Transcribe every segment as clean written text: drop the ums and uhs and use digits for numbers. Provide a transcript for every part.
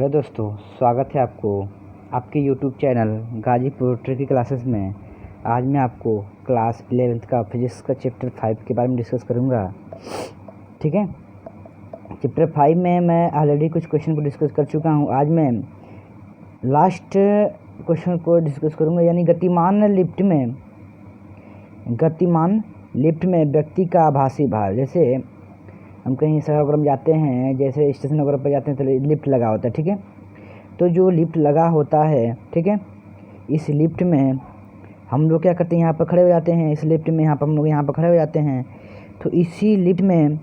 Hello दोस्तों, स्वागत है आपको आपके YouTube channel Ghazipur tricky classes में। आज मैं आपको क्लास 11th का फिजिक्स का चैप्टर 5 के बारे में डिस्कस करूंगा। ठीक है, चैप्टर 5 में मैं ऑलरेडी कुछ क्वेश्चन को डिस्कस कर चुका हूं। आज मैं लास्ट क्वेश्चन को डिस्कस करूंगा, यानी गतिमान लिफ्ट में व्यक्ति का आभासी भार। जैसे हम कहीं शहर वगैरह में जाते हैं, जैसे स्टेशन वगैरह पर जाते हैं तो लिफ्ट लगा होता है। ठीक है, तो जो लिफ्ट लगा होता है, ठीक है, इस लिफ्ट में हम लोग क्या करते हैं, यहाँ पर खड़े हो जाते हैं। इस लिफ्ट में हम लोग यहाँ पर खड़े हो जाते हैं। तो इसी लिफ्ट में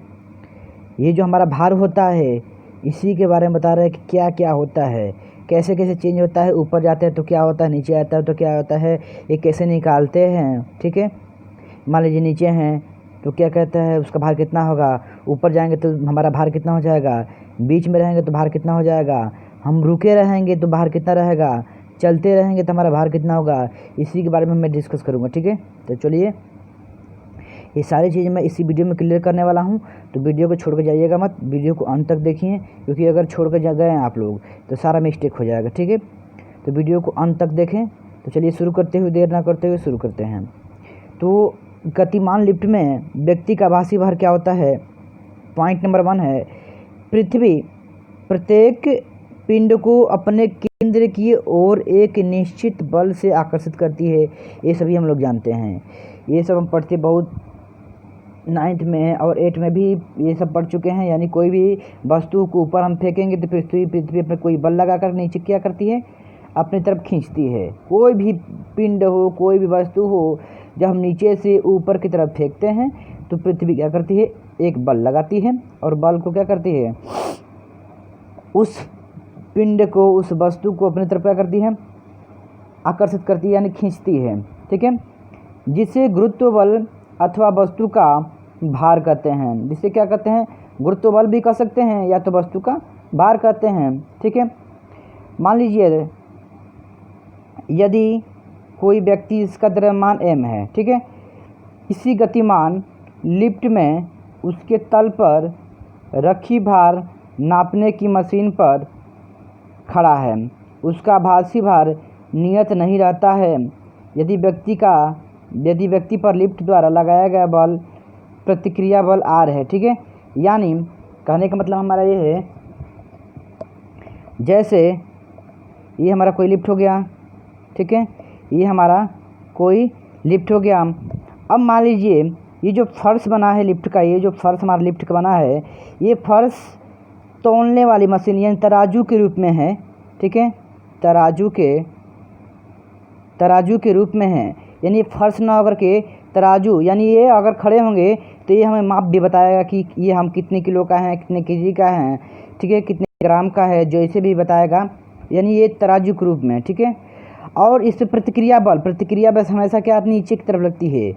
ये जो हमारा भार होता है, इसी के बारे में बता रहे हैं कि क्या क्या होता है, कैसे कैसे चेंज होता है। ऊपर जाते हैं तो क्या होता है, नीचे आता है तो क्या होता है, ये कैसे निकालते हैं। ठीक है, मान लीजिए नीचे हैं तो क्या कहता है, उसका भार कितना होगा। ऊपर जाएंगे तो हमारा भार कितना हो जाएगा। बीच में रहेंगे तो भार कितना हो जाएगा। हम रुके रहेंगे तो भार कितना रहेगा। चलते रहेंगे तो हमारा भार कितना होगा। इसी के बारे में मैं डिस्कस करूँगा। ठीक है, तो चलिए, ये सारी चीज़ें मैं इसी वीडियो में क्लियर करने वाला हूँ। तो वीडियो को छोड़ कर जाइएगा मत, वीडियो को अंत तक देखिए, क्योंकि अगर छोड़ कर गए आप लोग तो सारा मिस्टेक हो जाएगा। ठीक है, तो वीडियो को अंत तक देखें। तो चलिए शुरू करते हुए, देर ना करते हुए शुरू करते हैं। तो गतिमान लिफ्ट में व्यक्ति का आभासी भार क्या होता है। पॉइंट नंबर 1 है, पृथ्वी प्रत्येक पिंड को अपने केंद्र की ओर एक निश्चित बल से आकर्षित करती है। ये सभी हम लोग जानते हैं, ये सब हम पढ़ते बहुत 9th में और 8th में भी ये सब पढ़ चुके हैं। यानी कोई भी वस्तु को ऊपर हम फेंकेंगे तो पृथ्वी अपने कोई बल लगाकर नीचे क्या करती है, अपनी तरफ खींचती है। कोई भी पिंड हो, कोई भी वस्तु हो, जब हम नीचे से ऊपर की तरफ फेंकते हैं तो पृथ्वी क्या करती है, एक बल लगाती है और बल को क्या करती है, उस पिंड को, उस वस्तु को अपनी तरफ क्या करती है, आकर्षित करती है, यानी खींचती है। ठीक है, जिसे गुरुत्व बल अथवा वस्तु का भार कहते हैं। जिसे क्या कहते हैं, गुरुत्व बल भी कह सकते हैं या तो वस्तु का भार कहते हैं। ठीक है, मान लीजिए यदि कोई व्यक्ति, इसका द्रव्यमान m है, ठीक है, इसी गतिमान लिफ्ट में उसके तल पर रखी भार नापने की मशीन पर खड़ा है, उसका आभासी भार नियत नहीं रहता है। यदि व्यक्ति पर लिफ्ट द्वारा लगाया गया बल प्रतिक्रिया बल R है। ठीक है, यानी कहने का मतलब हमारा ये है, जैसे ये हमारा कोई लिफ्ट हो गया, ठीक है, ये हमारा कोई लिफ्ट हो गया। अब मान लीजिए ये जो फर्श बना है लिफ्ट का, ये जो फर्श हमारा लिफ्ट का बना है, ये फर्श तौलने वाली मशीन यानी तराजू के रूप में है। ठीक है, तराजू के रूप में है, यानी फर्श ना होकर के तराजू, यानी ये अगर खड़े होंगे तो ये हमें माप भी बताएगा कि ये हम कितने किलो का है, कितने केजी का है, ठीक है, कितने ग्राम का है, जो इसे भी बताएगा, यानी ये तराजू के रूप में। ठीक है, और इस पर प्रतिक्रिया बल हमेशा क्या नीचे की तरफ लगती है।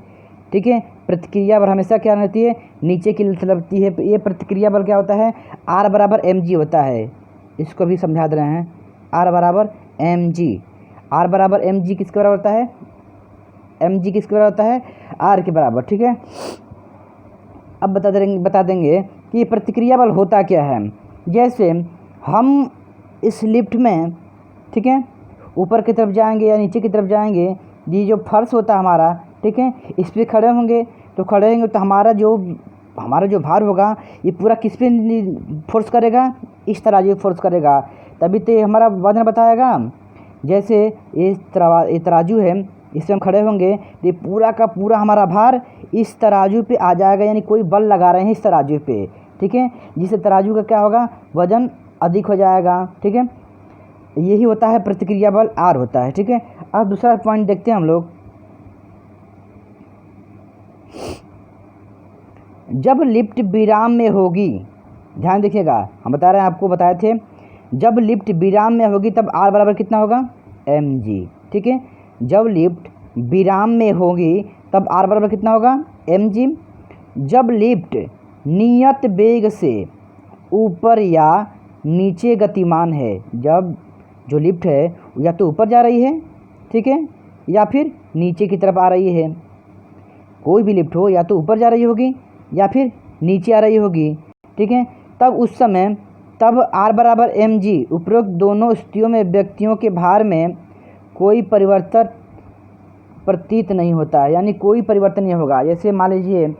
ठीक है, प्रतिक्रिया बल हमेशा क्या रहती है, नीचे की तरफ लगती है। ये प्रतिक्रिया बल क्या होता है, R बराबर mg होता है। इसको भी समझा दे रहे हैं, R बराबर mg। R बराबर mg किसके बराबर होता है, mg किसके बराबर होता है, R के बराबर। ठीक है, अब बता देंगे कि ये प्रतिक्रिया बल होता क्या है। जैसे हम इस लिफ्ट में, ठीक है, ऊपर की तरफ जाएंगे या नीचे की तरफ जाएंगे, ये जो फर्श होता है हमारा, ठीक है, इस पर खड़े होंगे तो हमारा जो भार होगा ये पूरा किस पे फोर्स करेगा, इस तरह ये फोर्स करेगा, तभी तो ये हमारा वजन बताएगा। जैसे ये तराजू है, इस पर हम खड़े होंगे तो ये पूरा का पूरा हमारा भार इस तराजू पे आ जाएगा, यानी कोई बल लगा रहे हैं इस तराजू पे। ठीक है, जिससे तराजू का क्या होगा, वजन अधिक हो जाएगा। ठीक है, यही होता है प्रतिक्रिया बल R होता है। ठीक है, अब दूसरा पॉइंट देखते हैं हम लोग। जब लिफ्ट विराम में होगी, ध्यान देखिएगा, हम बता रहे हैं, आपको बताए थे, जब लिफ्ट विराम में होगी तब R बराबर कितना होगा, mg। ठीक है, जब लिफ्ट विराम में होगी तब R बराबर कितना होगा, mg। जब लिफ्ट नियत वेग से ऊपर या नीचे गतिमान है, जब जो लिफ्ट है या तो ऊपर जा रही है, ठीक है, या फिर नीचे की तरफ आ रही है। कोई भी लिफ्ट हो, या तो ऊपर जा रही होगी या फिर नीचे आ रही होगी। ठीक है, तब उस समय तब R बराबर mg। उपरोक्त दोनों स्थितियों में व्यक्तियों के भार में कोई परिवर्तन प्रतीत नहीं होता है, यानी कोई परिवर्तन नहीं होगा। जैसे मान लीजिए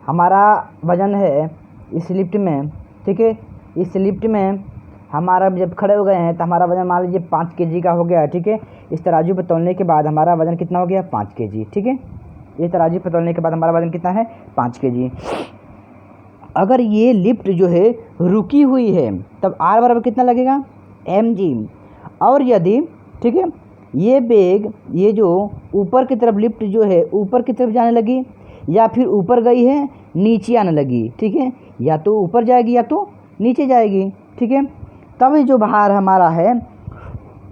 हमारा वजन है इस लिफ्ट में, ठीक है, इस लिफ्ट में हमारा जब खड़े हो गए हैं तो हमारा वजन मान लीजिए 5 kg का हो गया है, ठीक है। इस तराजू पर तौलने के बाद हमारा वजन कितना हो गया, 5 kg, ठीक है। ये तराजू पर तौलने के बाद हमारा वजन कितना है, 5 kg। अगर ये लिफ्ट जो है रुकी हुई है तब R बराबर कितना लगेगा, mg। और यदि, ठीक है, ये वेग, ये जो ऊपर की तरफ लिफ्ट जो है ऊपर की तरफ जाने लगी या फिर ऊपर गई है नीचे आने लगी, ठीक है, या तो ऊपर जाएगी या तो नीचे जाएगी, ठीक है, तब जो भार हमारा है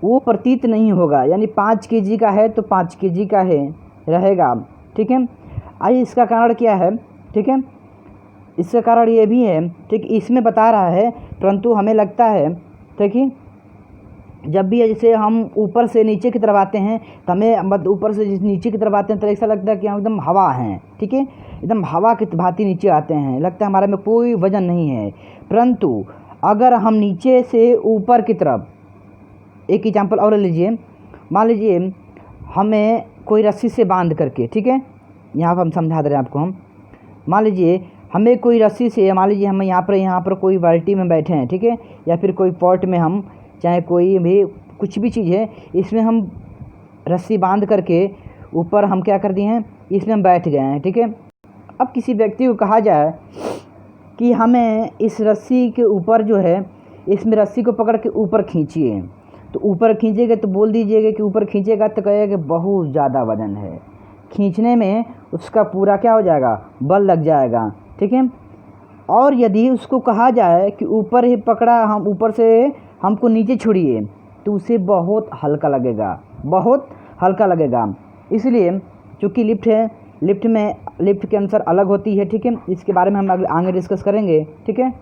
वो प्रतीत नहीं होगा, यानी 5 kg का है तो 5 kg का है रहेगा, ठीक है। आइए इसका कारण क्या है, ठीक है, इसका कारण ये भी है, ठीक, इसमें बता रहा है, परंतु हमें लगता है, ठीक है, जब भी जैसे हम ऊपर से नीचे की तरफ आते हैं तो हमें ऊपर से नीचे की तरफ आते हैं तो ऐसा लगता है कि हम एकदम हवा हैं, ठीक है, एकदम हवा की भांति नीचे आते हैं, लगता है हमारे में कोई वजन नहीं है। परंतु अगर हम नीचे से ऊपर की तरफ, एक एग्जाम्पल और लीजिए, मान लीजिए हमें कोई रस्सी से बांध करके, ठीक है, यहाँ पर हम समझा दे रहे हैं आपको, हम मान लीजिए हमें कोई रस्सी से, मान लीजिए हम यहाँ पर कोई बाल्टी में बैठे हैं, ठीक है, या फिर कोई पॉट में, हम चाहे कोई भी कुछ भी चीज़ है, इसमें हम रस्सी बांध करके ऊपर हम क्या कर दिए हैं, इसमें हम बैठ गए हैं, ठीक है। अब किसी व्यक्ति को कहा जाए कि हमें इस रस्सी के ऊपर जो है, इसमें रस्सी को पकड़ के ऊपर खींचिए, तो ऊपर खींचेगा तो बोल दीजिएगा कि ऊपर खींचेगा तो कहेगा कि बहुत ज़्यादा वजन है, खींचने में उसका पूरा क्या हो जाएगा, बल लग जाएगा, ठीक है। और यदि उसको कहा जाए कि ऊपर ही पकड़ा, हम ऊपर से हमको नीचे छोड़िए, तो उसे बहुत हल्का लगेगा, बहुत हल्का लगेगा। इसलिए चूँकि लिफ्ट है, लिफ्ट के अनुसार अलग होती है, ठीक है, इसके बारे में हम आगे डिस्कस करेंगे, ठीक है।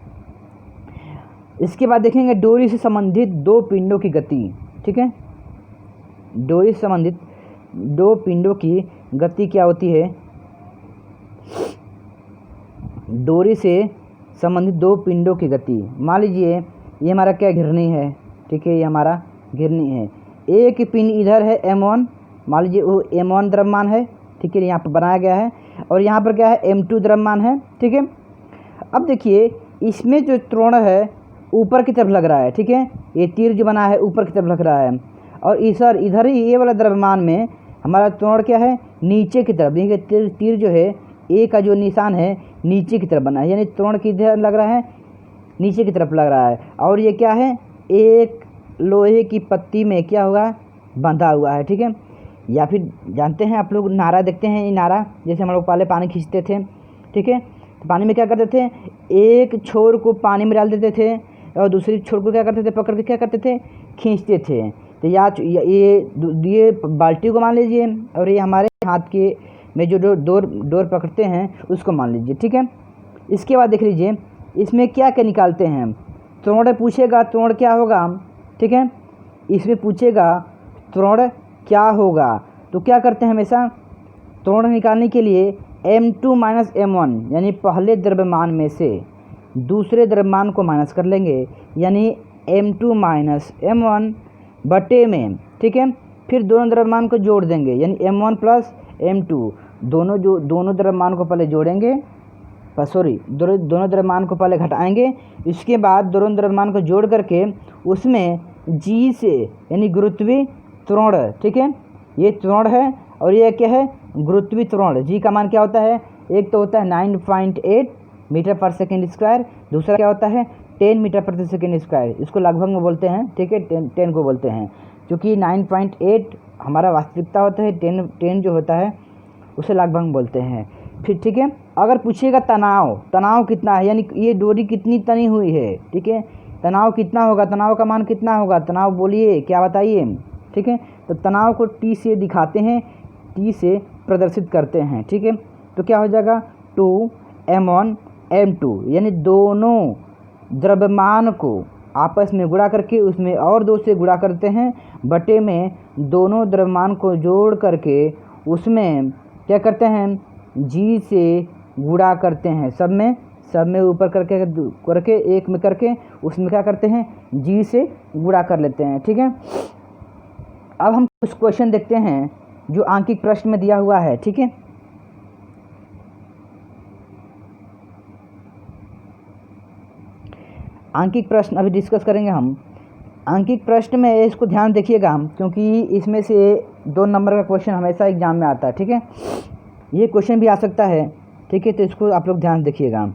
इसके बाद देखेंगे डोरी से संबंधित दो पिंडों की गति, ठीक है, डोरी से संबंधित दो पिंडों की गति क्या होती है, डोरी से संबंधित दो पिंडों की गति। मान लीजिए ये हमारा क्या घिरनी है, ठीक है, ये हमारा घिरनी है, एक पिंड इधर है m1, मान लीजिए वो m1 द्रव्यमान है, ठीक है, यहाँ पर बनाया गया है, और यहाँ पर क्या है m2 द्रव्यमान है, ठीक है। अब देखिए इसमें जो त्रोण है ऊपर की तरफ लग रहा है, ठीक है, ये तीर जो बना है ऊपर की तरफ लग रहा है, और इधर ही ये वाला द्रव्यमान में हमारा त्रोण क्या है, नीचे की तरफ। देखिए तीर जो है, ए का जो निशान है नीचे की तरफ बना है, यानी त्रोण किधर लग रहा है, नीचे की तरफ लग रहा है। और ये क्या है, एक लोहे की पत्ती में क्या हुआ, बंधा हुआ है, ठीक है। या फिर जानते हैं आप लोग, नारा देखते हैं, ये नारा जैसे हम लोग पहले पानी खींचते थे, ठीक है, तो पानी में क्या करते थे, एक छोर को पानी में डाल देते थे और दूसरी छोर को क्या करते थे, पकड़ के क्या करते थे, खींचते थे। तो ये बाल्टी को मान लीजिए, और ये हमारे हाथ के में जो डोर पकड़ते हैं उसको मान लीजिए, ठीक है। इसके बाद देख लीजिए इसमें क्या क्या निकालते हैं, त्रोण पूछेगा त्रोण क्या होगा, ठीक है, इसमें पूछेगा त्रोण क्या होगा, तो क्या करते हैं हमेशा, त्रोण निकालने के लिए m2 माइनस m1, यानी पहले द्रव्यमान में से दूसरे द्रव्यमान को माइनस कर लेंगे, यानी m2 माइनस m1 बटे में, ठीक है, फिर दोनों द्रव्यमान को जोड़ देंगे, यानी m1 प्लस m2, दोनों द्रव्यमान को पहले जोड़ेंगे, दोनों द्रव्यमान को पहले घटाएंगे, इसके बाद दोनों द्रव्यमान को जोड़ करके उसमें g से, यानी गुरुत्वीय त्वरण, ठीक है, ये त्वरण है और ये क्या है, गुरुत्वीय त्वरण। जी का मान क्या होता है, एक तो होता है 9.8 मीटर पर सेकेंड स्क्वायर, दूसरा क्या होता है 10 मीटर प्रति सेकेंड स्क्वायर, इसको लगभग में बोलते हैं, ठीक है, 10 को बोलते हैं, क्योंकि 9.8 हमारा वास्तविकता होता है, 10 जो होता है उसे लगभग बोलते हैं। फिर ठीक है, अगर पूछिएगा तनाव कितना है, यानी ये डोरी कितनी तनी हुई है, ठीक है, तनाव कितना होगा, तनाव का मान कितना होगा, तनाव बोलिए क्या बताइए, ठीक है। तो तनाव को T से दिखाते हैं, T से प्रदर्शित करते हैं, ठीक है। तो क्या हो जाएगा 2m1 m2, यानी दोनों द्रव्यमान को आपस में गुणा करके उसमें और 2 से गुणा करते हैं, बटे में दोनों द्रव्यमान को जोड़ करके उसमें क्या करते हैं, g से गुणा करते हैं, सब में सब में ऊपर करके एक में करके उसमें क्या करते हैं, जी से गुणा कर लेते हैं। ठीक है, अब हम कुछ क्वेश्चन देखते हैं जो आंकिक प्रश्न में दिया हुआ है। ठीक है, आंकिक प्रश्न अभी डिस्कस करेंगे हम। आंकिक प्रश्न में इसको ध्यान देखिएगा हम, क्योंकि इसमें से 2 नंबर का क्वेश्चन हमेशा एग्जाम में आता है। ठीक है, ये क्वेश्चन भी आ सकता है। ठीक है, तो इसको आप लोग ध्यान देखिएगा।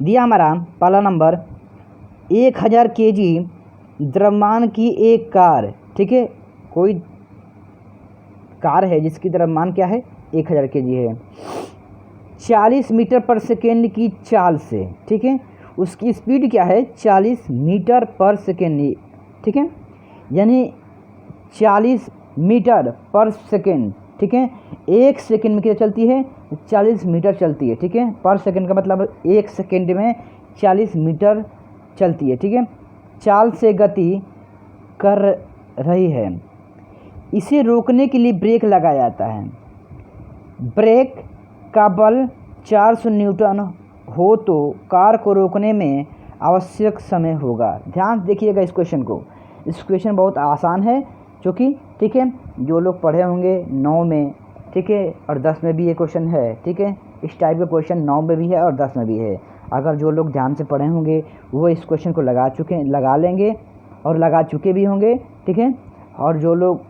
दिया हमारा पहला नंबर, 1000 kg द्रव्यमान की एक कार। ठीक है, कोई कार है जिसकी द्रव्यमान क्या है, 1000 kg है, 40 मीटर पर सेकेंड की चाल से। ठीक है, उसकी स्पीड क्या है, 40 मीटर पर सेकेंड। ठीक है, यानी 40 मीटर पर सेकेंड। ठीक है, 1 सेकेंड में कितना चलती है, 40 मीटर चलती है। ठीक है, पर सेकेंड का मतलब 1 सेकेंड में 40 मीटर चलती है। ठीक है, चाल से गति कर रही है। इसे रोकने के लिए ब्रेक लगाया जाता है। ब्रेक का बल 400 न्यूटन हो तो कार को रोकने में आवश्यक समय होगा। ध्यान से देखिएगा इस क्वेश्चन को। इस क्वेश्चन बहुत आसान है, क्योंकि ठीक है, जो लोग पढ़े होंगे 9 में, ठीक है, और 10 में भी ये क्वेश्चन है। ठीक है, इस टाइप का क्वेश्चन 9 में भी है और 10 में भी है। अगर जो लोग ध्यान से पढ़े होंगे वो इस क्वेश्चन को लगा लेंगे और लगा चुके भी होंगे। ठीक है, और जो लोग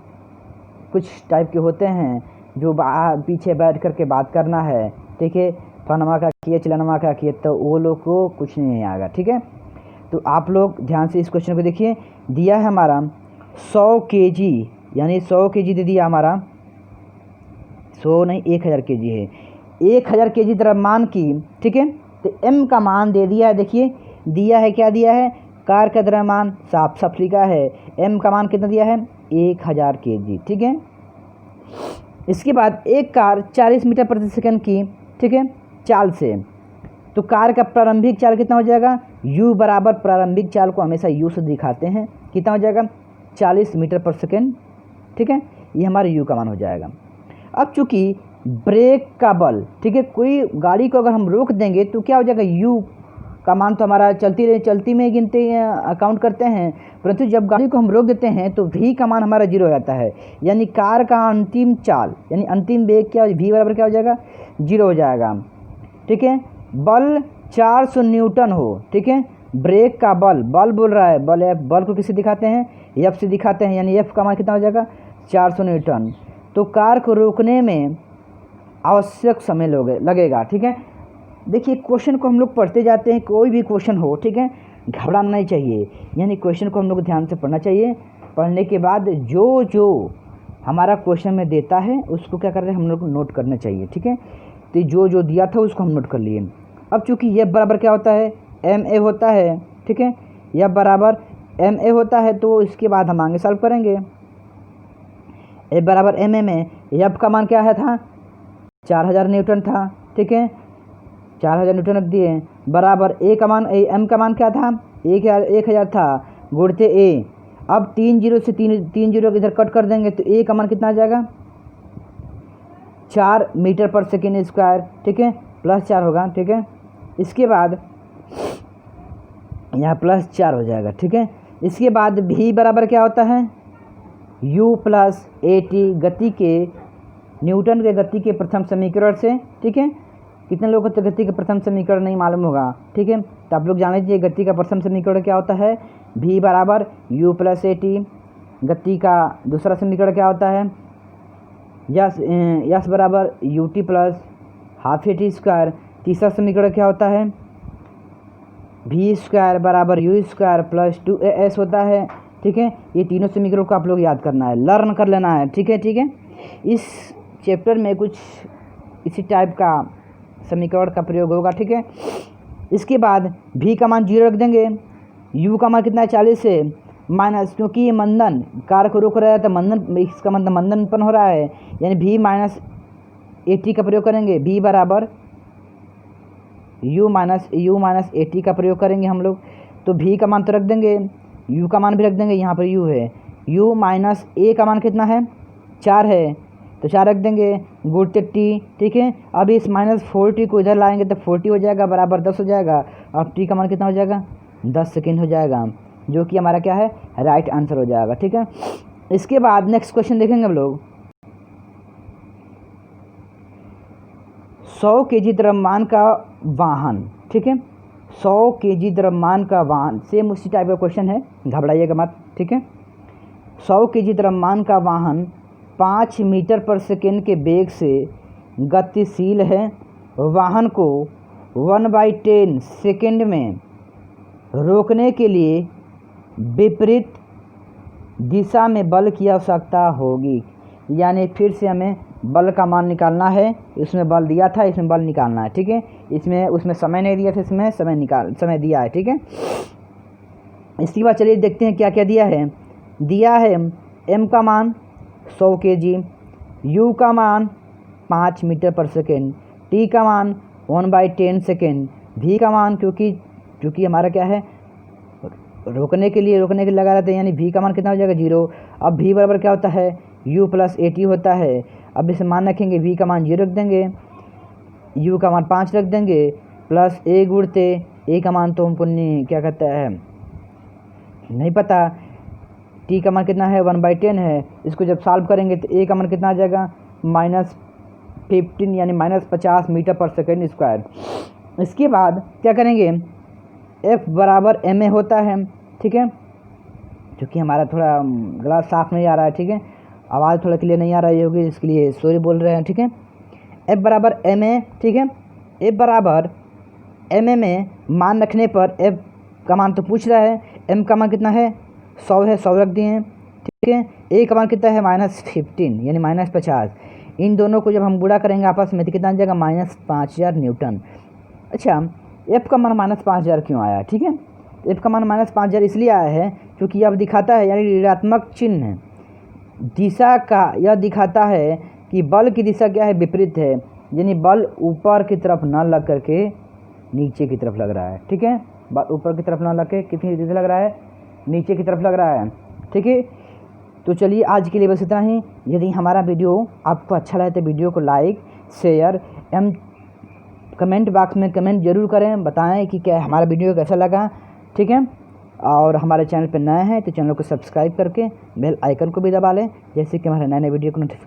कुछ टाइप के होते हैं जो पीछे बैठ कर के बात करना है, ठीक है, फनमा का किए चिलनमा का किए, तो वो लोग को कुछ नहीं आएगा। ठीक है, तो आप लोग ध्यान से इस क्वेश्चन को देखिए। दिया है हमारा 100 kg, यानी 100 kg दे दिया हमारा, 100 नहीं 1000 kg है, 1000 kg द्रव्यमान की। ठीक है, तो m का मान दे दिया है। देखिए दिया है, क्या दिया है, कार का द्रव्यमान साफ साफ लिखा है, m का मान कितना दिया है, 1000 kg। ठीक है, इसके बाद एक कार 40 मीटर प्रति सेकंड की, ठीक है, चाल से, तो कार का प्रारंभिक चाल कितना हो जाएगा, u बराबर, प्रारंभिक चाल को हमेशा u से दिखाते हैं, कितना हो जाएगा, 40 मीटर पर सेकंड। ठीक है, ये हमारा u का मान हो जाएगा। अब चूंकि ब्रेक का बल, ठीक है, कोई गाड़ी को अगर हम रोक देंगे तो क्या हो जाएगा, u का मान तो हमारा चलती में गिनते काउंट करते हैं, परंतु जब गाड़ी को हम रोक देते हैं तो v का मान हमारा 0 हो जाता है। यानी कार का अंतिम चाल, यानी अंतिम वेग क्या, v बराबर क्या हो जाएगा, 0 हो जाएगा। ठीक है, बल 400 न्यूटन हो। ठीक है, ब्रेक का बल बोल रहा है, बल को किससे दिखाते हैं, एफ से दिखाते हैं, यानी एफ का मान कितना हो जाएगा, 400 न्यूटन। तो कार को रोकने में आवश्यक समय लगेगा। ठीक है, देखिए क्वेश्चन को हम लोग पढ़ते जाते हैं, कोई भी क्वेश्चन हो, ठीक है, घबराना नहीं चाहिए, यानी क्वेश्चन को हम लोग ध्यान से पढ़ना चाहिए। पढ़ने के बाद जो हमारा क्वेश्चन में देता है उसको क्या करते हैं, हम लोग को नोट करना चाहिए। ठीक है, तो जो दिया था उसको हम नोट कर लिए। अब चूंकि ये बराबर क्या होता है, एम ए होता है। ठीक है, यह बराबर एम ए होता है, तो इसके बाद हम आगे सॉल्व करेंगे। ए बराबर एम ए में एफ का मान क्या है था, 4000 न्यूटन था। ठीक है, 4000 न्यूटन रख दिए, बराबर ए का मान, एम का मान क्या था, 1000 था, गुणते ए। अब 3 जीरो से 3 जीरो इधर कट कर देंगे तो ए का मान कितना आ जाएगा, 4 मीटर पर सेकेंड स्क्वायर। ठीक है, +4 होगा। ठीक है, इसके बाद यहाँ +4 हो जाएगा। ठीक है, इसके बाद भी बराबर क्या होता है, u प्लस ए टी, गति के, न्यूटन के गति के प्रथम समीकरण से। ठीक है, कितने लोगों को तो गति का प्रथम समीकरण नहीं मालूम होगा। ठीक है, तो आप लोग जान लीजिए गति का प्रथम समीकरण क्या होता है, v बराबर u प्लस ए टी। गति का दूसरा समीकरण क्या होता है, यस बराबर U T plus half A T square. तीसरा समीकरण क्या होता है, v स्क्वायर बराबर u स्क्वायर प्लस 2as होता है। ठीक है, ये तीनों समीकरणों को आप लोग याद करना है, लर्न कर लेना है। ठीक है, ठीक है, इस चैप्टर में कुछ इसी टाइप का समीकरण का प्रयोग होगा। ठीक है, इसके बाद v का मान 0 रख देंगे, u का मान कितना है, 40 से माइनस, क्योंकि ये मंदन कार को रोक रहा है तो मंदन, इसका मतलब मंदन उत्पन्न हो रहा है, यानी v माइनस ए टी का प्रयोग करेंगे। v बराबर u माइनस ए टी का प्रयोग करेंगे हम लोग, तो v का मान तो रख देंगे, u का मान भी रख देंगे, यहाँ पर u है, u माइनस ए का मान कितना है, 4 है तो 4 रख देंगे, गुणते टी, ठीक है। अब इस -4t को इधर लाएंगे तो 40 हो जाएगा, बराबर 10 हो जाएगा। अब टी का मान कितना हो जाएगा, 10 सेकेंड हो जाएगा, जो कि हमारा क्या है, राइट आंसर हो जाएगा, ठीक है। इसके बाद नेक्स्ट क्वेश्चन देखेंगे हम लोग। 100 kg द्रव्यमान का वाहन, ठीक है, 100 kg द्रव्यमान का वाहन, सेम उसी टाइप का क्वेश्चन है, घबराइएगा मत, ठीक है। 100 kg द्रव्यमान का वाहन 5 मीटर पर सेकेंड के वेग से गतिशील है। वाहन को 1/10 सेकेंड में रोकने के लिए विपरीत दिशा में बल की आवश्यकता होगी। यानी फिर से हमें बल का मान निकालना है, इसमें बल दिया था, इसमें बल निकालना है, ठीक है। इसमें उसमें समय नहीं दिया था, इसमें समय दिया है, ठीक है। इसके बाद चलिए देखते हैं क्या क्या दिया है। दिया है m का मान 100 kg, u का मान 5 मीटर पर सेकेंड, t का मान 1/10 सेकेंड, v का मान क्योंकि हमारा क्या है, रोकने के लिए लगा रहता है, यानी v का मान कितना हो जाएगा, 0। अब v बराबर क्या होता है, u + at होता है। अब इसे मान रखेंगे, v का मान 0 रख देंगे, u का मान 5 रख देंगे, प्लस a गुणते a का मान तो हमको क्या कहता है नहीं पता, t का मान कितना है, 1/10 है। इसको जब सॉल्व करेंगे तो a का मान कितना आ जाएगा, -15 यानी -50 मीटर पर सेकेंड स्क्वायर। इसके बाद क्या करेंगे, F बराबर ma होता है, ठीक है। क्योंकि हमारा थोड़ा गला साफ नहीं आ रहा है, ठीक है, आवाज़ थोड़ा क्लियर नहीं आ रही होगी, इसके लिए सॉरी बोल रहे हैं, ठीक है। F बराबर ma, ठीक है। F बराबर ma में मान रखने पर F का मान तो पूछ रहा है, m का मान कितना है, 100 है, 100 रख दिए हैं, ठीक है। a का मान कितना है, -15 यानी -50। इन दोनों को जब हम गुणा करेंगे आपस में तो कितना आ जाएगा, -5000 न्यूटन। अच्छा, F का मान -5000 क्यों आया, ठीक है। F का मान -5000 इसलिए आया है क्योंकि अब दिखाता है, यानी ऋणात्मक चिन्ह दिशा का यह दिखाता है कि बल की दिशा क्या है, विपरीत है, यानी बल ऊपर की तरफ न लग करके नीचे की तरफ लग रहा है, ठीक है। बल ऊपर की तरफ न लग के कितनी दिशा लग रहा है, नीचे की तरफ लग रहा है, ठीक है। तो चलिए आज के लिए बस इतना ही। यदि हमारा वीडियो आपको अच्छा लगे तो वीडियो को लाइक, शेयर एवं कमेंट बॉक्स में कमेंट जरूर करें, बताएं कि क्या हमारा वीडियो कैसा लगा, ठीक है। और हमारे चैनल पर नए हैं तो चैनल को सब्सक्राइब करके बेल आइकन को भी दबा लें, जैसे कि हमारे नए वीडियो को नोटिफिकेशन